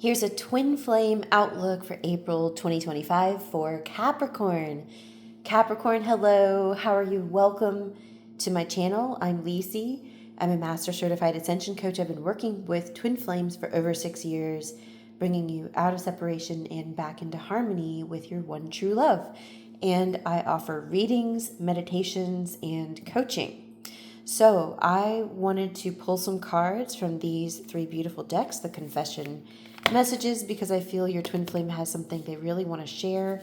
Here's a twin flame outlook for April 2025 for Capricorn. Capricorn, hello. How are you? Welcome to my channel. I'm Lisi. I'm a master certified ascension coach. I've been working with twin flames for over 6 years, bringing you out of separation and back into harmony with your one true love. And I offer readings, meditations, and coaching. So I wanted to pull some cards from these 3 beautiful decks, the Confession Messages, because I feel your twin flame has something they really want to share.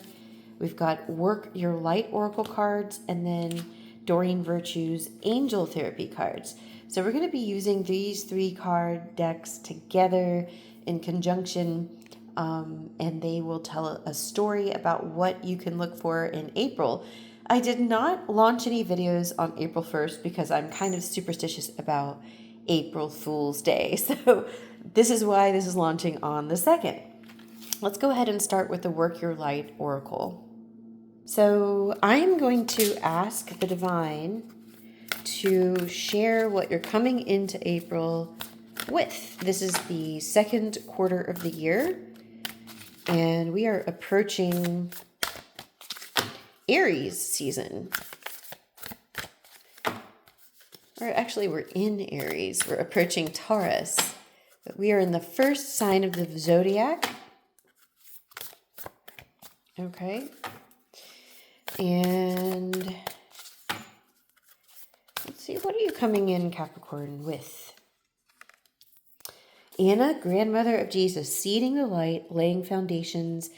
We've got Work Your Light Oracle cards and then Doreen Virtue's Angel Therapy cards. So we're going to be using these 3 card decks together in conjunction, and they will tell a story about what you can look for in April. I did not launch any videos on April 1st because I'm kind of superstitious about April Fool's Day. So this is why this is launching on the 2nd. Let's go ahead and start with the Work Your Light Oracle. So I'm going to ask the Divine to share what you're coming into April with. This is the 2nd quarter of the year, and we are approaching Aries season. Or actually, we're in Aries. We're approaching Taurus. But we are in the first sign of the zodiac. Okay. And let's see, what are you coming in, Capricorn, with? Anna, grandmother of Jesus, seeding the light, laying foundations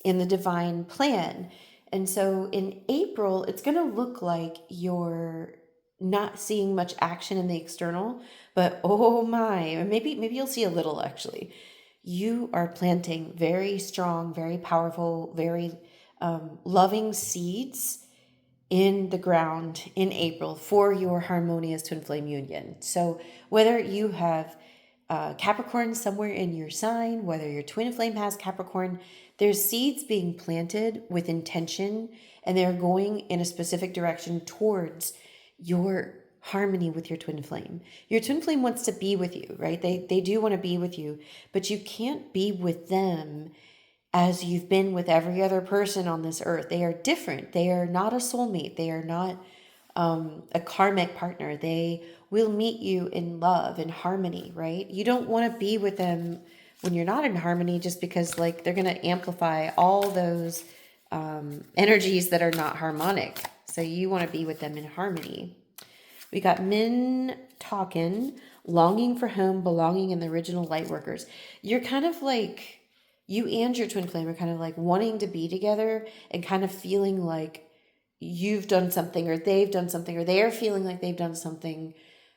in the divine plan. And so in April, it's going to look like you're not seeing much action in the external, but oh my, maybe you'll see a little actually. You are planting very strong, very powerful, very loving seeds in the ground in April for your Harmonious Twin Flame Union. So whether you have Capricorn somewhere in your sign, whether your twin flame has Capricorn, there's seeds being planted with intention, and they're going in a specific direction towards your harmony with your twin flame. Your twin flame wants to be with you, right? They do want to be with you, but you can't be with them as you've been with every other person on this earth. They are different. They are not a soulmate. They are not a karmic partner. They will meet you in love and harmony, right? You don't want to be with them when you're not in harmony, just because like they're going to amplify all those energies that are not harmonic. So you want to be with them in harmony. We got Min talking, longing for home, belonging in the original light workers. You're kind of like, you and your twin flame are kind of like wanting to be together and kind of feeling like you've done something or they've done something, or they're feeling like they've done something.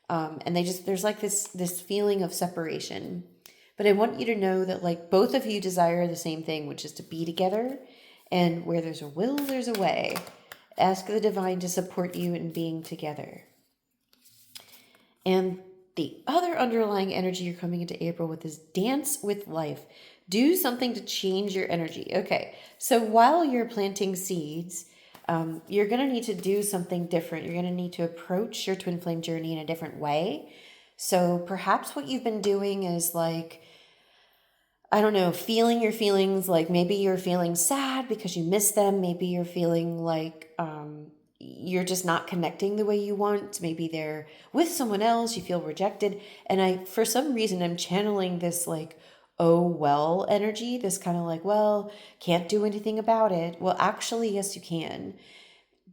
And there's like this feeling of separation. But I want you to know that like both of you desire the same thing, which is to be together. And where there's a will, there's a way. Ask the divine to support you in being together. And the other underlying energy you're coming into April with is dance with life. Do something to change your energy. Okay, so while you're planting seeds, you're going to need to do something different. You're going to need to approach your twin flame journey in a different way. So perhaps what you've been doing is like, I don't know, feeling your feelings. Like maybe you're feeling sad because you miss them. Maybe you're feeling like you're just not connecting the way you want. Maybe they're with someone else. You feel rejected. And for some reason, I'm channeling this like, oh, well energy. This kind of like, well, can't do anything about it. Well, actually, yes, you can.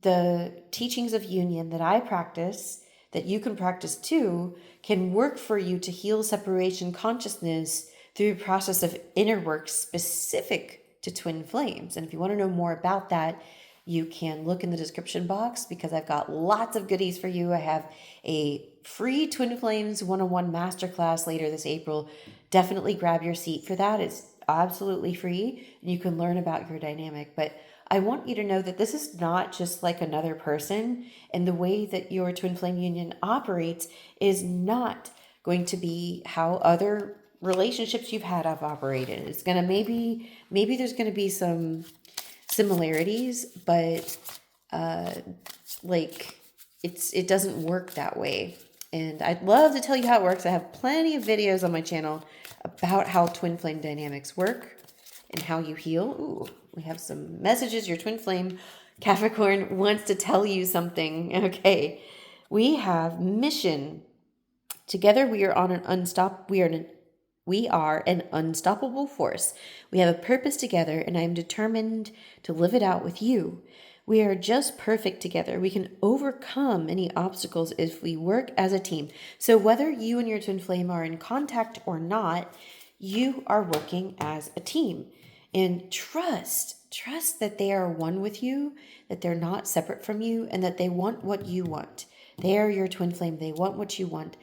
The teachings of union that I practice, that you can practice too, can work for you to heal separation consciousness through a process of inner work specific to twin flames. And if you want to know more about that, you can look in the description box because I've got lots of goodies for you. I have a free Twin Flames 101 masterclass later this April. Definitely grab your seat for that. It's absolutely free and you can learn about your dynamic. But I want you to know that this is not just like another person, and the way that your twin flame union operates is not going to be how other relationships you've had have operated. It's going to maybe there's going to be some similarities, but like it doesn't work that way. And I'd love to tell you how it works. I have plenty of videos on my channel about how twin flame dynamics work and how you heal. Ooh, we have some messages. Your twin flame Capricorn wants to tell you something. Okay. We have mission. Together we are an unstoppable force. We have a purpose together, and I am determined to live it out with you. We are just perfect together. We can overcome any obstacles if we work as a team. So whether you and your twin flame are in contact or not, you are working as a team. And trust that they are one with you, that they're not separate from you, and that they want what you want. They are your twin flame. They want what you want.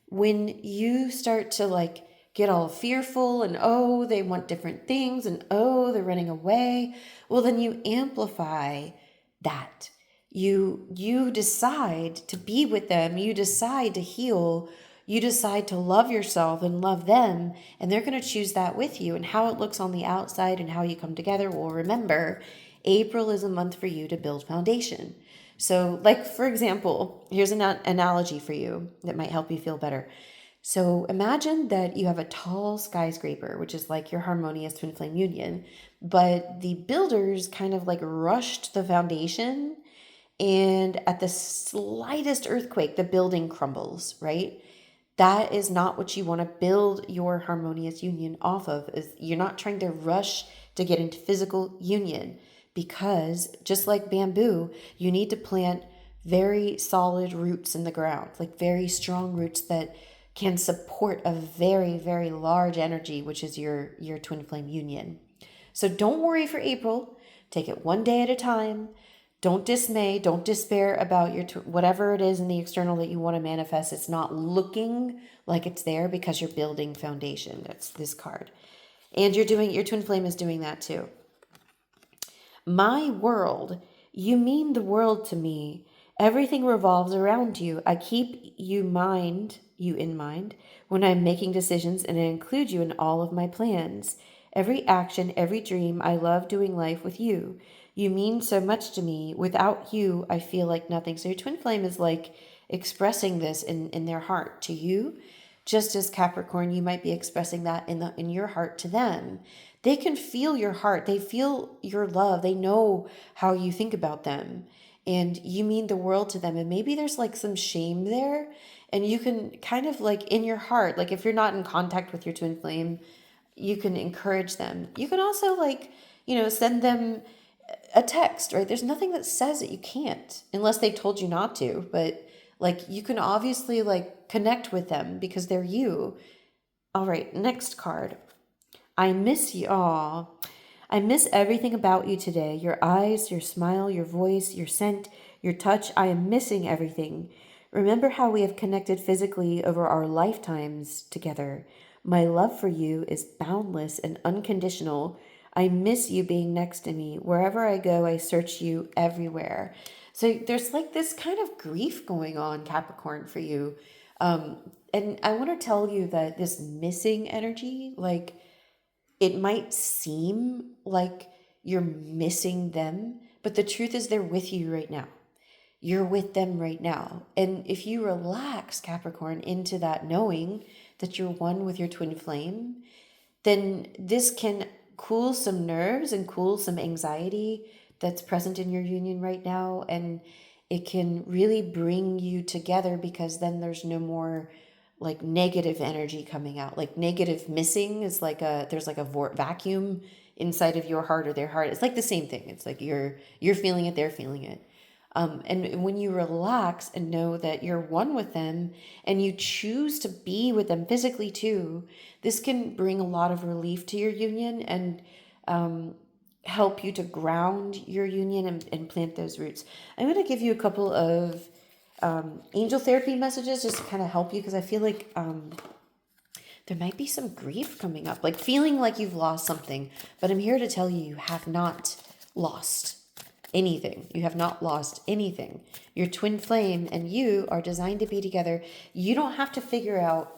When you start to get all fearful and oh, they want different things and oh, they're running away, well, then you amplify that. You decide to be with them. You decide to heal. You decide to love yourself and love them, and they're going to choose that with you. And how it looks on the outside and how you come together, well, remember, April is a month for you to build foundation. So, for example, here's an analogy for you that might help you feel better. So imagine that you have a tall skyscraper, which is like your Harmonious Twin Flame Union, but the builders kind of rushed the foundation, and at the slightest earthquake, the building crumbles, right? That is not what you want to build your Harmonious Union off of. You're not trying to rush to get into physical union, because just like bamboo, you need to plant very solid roots in the ground, very strong roots that can support a very, very large energy, which is your twin flame union. So don't worry for April. Take it one day at a time. Don't dismay, don't despair about whatever it is in the external that you want to manifest. It's not looking like it's there because you're building foundation. That's this card. And your twin flame is doing that too. My world, you mean the world to me. Everything revolves around you. I keep you in mind when I'm making decisions, and I include you in all of my plans. Every action, every dream, I love doing life with you. You mean so much to me. Without you, I feel like nothing. So your twin flame is expressing this in their heart to you, just as Capricorn, you might be expressing that in your heart to them. They can feel your heart. They feel your love. They know how you think about them, and you mean the world to them. And maybe there's some shame there, and you can kind of in your heart, if you're not in contact with your twin flame, you can encourage them. You can also send them a text, right? There's nothing that says that you can't, unless they told you not to, but you can obviously connect with them because they're you. All right, next card. I miss you. Aw. I miss everything about you today. Your eyes, your smile, your voice, your scent, your touch. I am missing everything. Remember how we have connected physically over our lifetimes together. My love for you is boundless and unconditional. I miss you being next to me. Wherever I go, I search you everywhere. So there's this kind of grief going on, Capricorn, for you. And I want to tell you that this missing energy, it might seem like you're missing them, but the truth is they're with you right now. You're with them right now. And if you relax, Capricorn, into that knowing that you're one with your twin flame, then this can cool some nerves and cool some anxiety that's present in your union right now. And it can really bring you together, because then there's no more negative energy coming out. Negative missing is there's a vacuum inside of your heart or their heart. It's the same thing. It's you're feeling it, they're feeling it. And when you relax and know that you're one with them and you choose to be with them physically too, this can bring a lot of relief to your union and help you to ground your union and plant those roots. I'm going to give you a couple of angel therapy messages just to kind of help you, because I feel there might be some grief coming up, feeling like you've lost something. But I'm here to tell you, you have not lost anything. You have not lost anything. Your twin flame and you are designed to be together. You don't have to figure out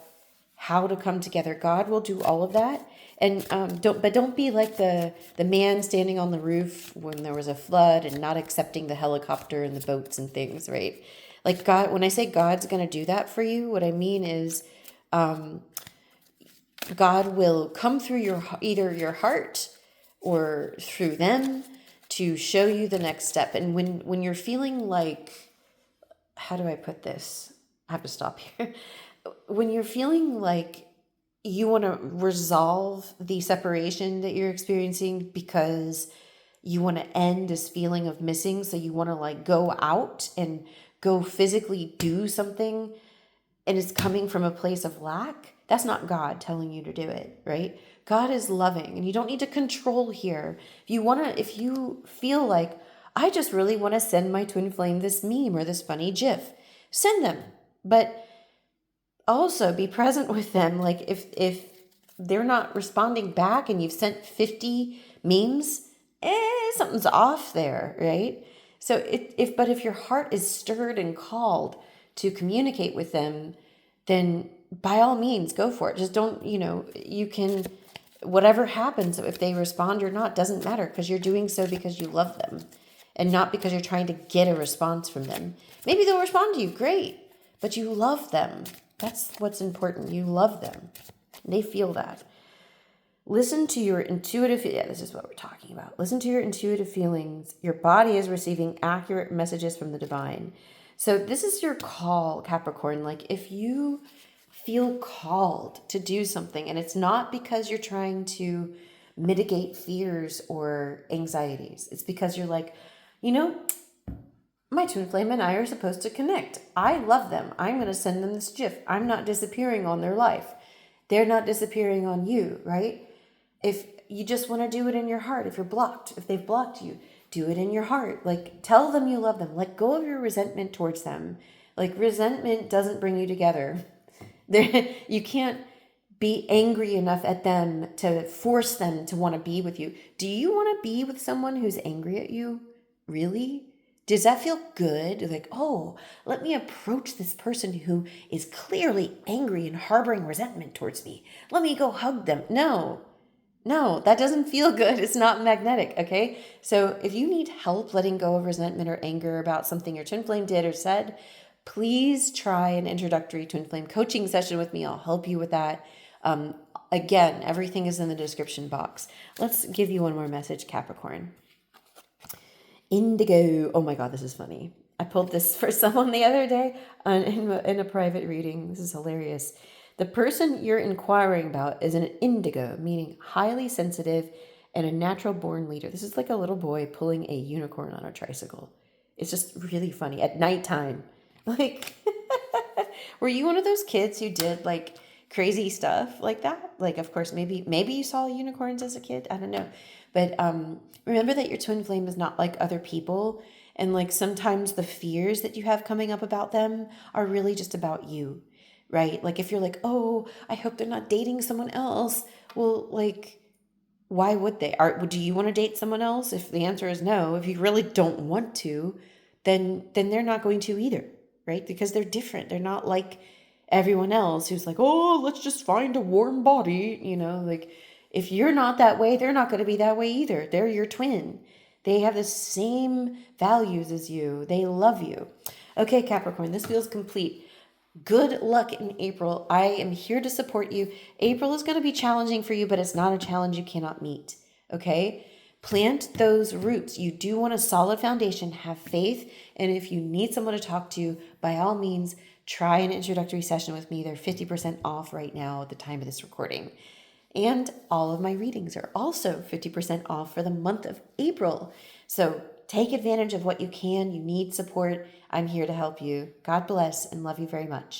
how to come together. God will do all of that. And don't be like the man standing on the roof when there was a flood and not accepting the helicopter and the boats and things, right? God, when I say God's going to do that for you, what I mean is God will come through either your heart or through them to show you the next step. And when you're feeling like, how do I put this? I have to stop here. When you're feeling like you want to resolve the separation that you're experiencing because you want to end this feeling of missing, so you want to like go out and go physically do something, and it's coming from a place of lack, that's not God telling you to do it, right? God is loving, and you don't need to control here. If you feel like, I just really want to send my twin flame this meme or this funny GIF, send them. But also be present with them. Like if they're not responding back and you've sent 50 memes, something's off there, right? So if your heart is stirred and called to communicate with them, then by all means go for it. Just don't, you can, whatever happens, if they respond or not, doesn't matter, because you're doing so because you love them and not because you're trying to get a response from them. Maybe they'll respond to you, great, but you love them. That's what's important. You love them. They feel that. Listen to your intuitive, this is what we're talking about. Listen to your intuitive feelings. Your body is receiving accurate messages from the divine. So this is your call, Capricorn. Like if you feel called to do something, and it's not because you're trying to mitigate fears or anxieties. It's because you're like, my twin flame and I are supposed to connect. I love them. I'm going to send them this GIF. I'm not disappearing on their life. They're not disappearing on you, right? If you just want to do it in your heart, if they've blocked you, do it in your heart. Like, tell them you love them. Let go of your resentment towards them. Like, resentment doesn't bring you together. You can't be angry enough at them to force them to want to be with you. Do you want to be with someone who's angry at you? Really? Does that feel good? Like, oh, let me approach this person who is clearly angry and harboring resentment towards me. Let me go hug them. No, that doesn't feel good. It's not magnetic, okay? So if you need help letting go of resentment or anger about something your twin flame did or said, please try an introductory twin flame coaching session with me. I'll help you with that. Again, everything is in the description box. Let's give you one more message, Capricorn. Indigo. Oh my God, this is funny. I pulled this for someone the other day in a private reading. This is hilarious. The person you're inquiring about is an indigo, meaning highly sensitive and a natural born leader. This is like a little boy pulling a unicorn on a tricycle. It's just really funny at nighttime. Like, were you one of those kids who did like crazy stuff like that? Like, of course, maybe you saw unicorns as a kid. I don't know. But remember that your twin flame is not like other people. And like sometimes the fears that you have coming up about them are really just about you, right? Like if you're like, oh, I hope they're not dating someone else. Well, like, why would they? Do you want to date someone else? If the answer is no, if you really don't want to, then they're not going to either, right? Because they're different. They're not like everyone else who's like, oh, let's just find a warm body, like if you're not that way, they're not going to be that way either. They're your twin. They have the same values as you. They love you. Okay, Capricorn, this feels complete. Good luck in April. I am here to support you. April is going to be challenging for you, but it's not a challenge you cannot meet. Okay? Plant those roots. You do want a solid foundation. Have faith. And if you need someone to talk to, by all means, try an introductory session with me. They're 50% off right now at the time of this recording. And all of my readings are also 50% off for the month of April. So take advantage of what you can. You need support. I'm here to help you. God bless and love you very much.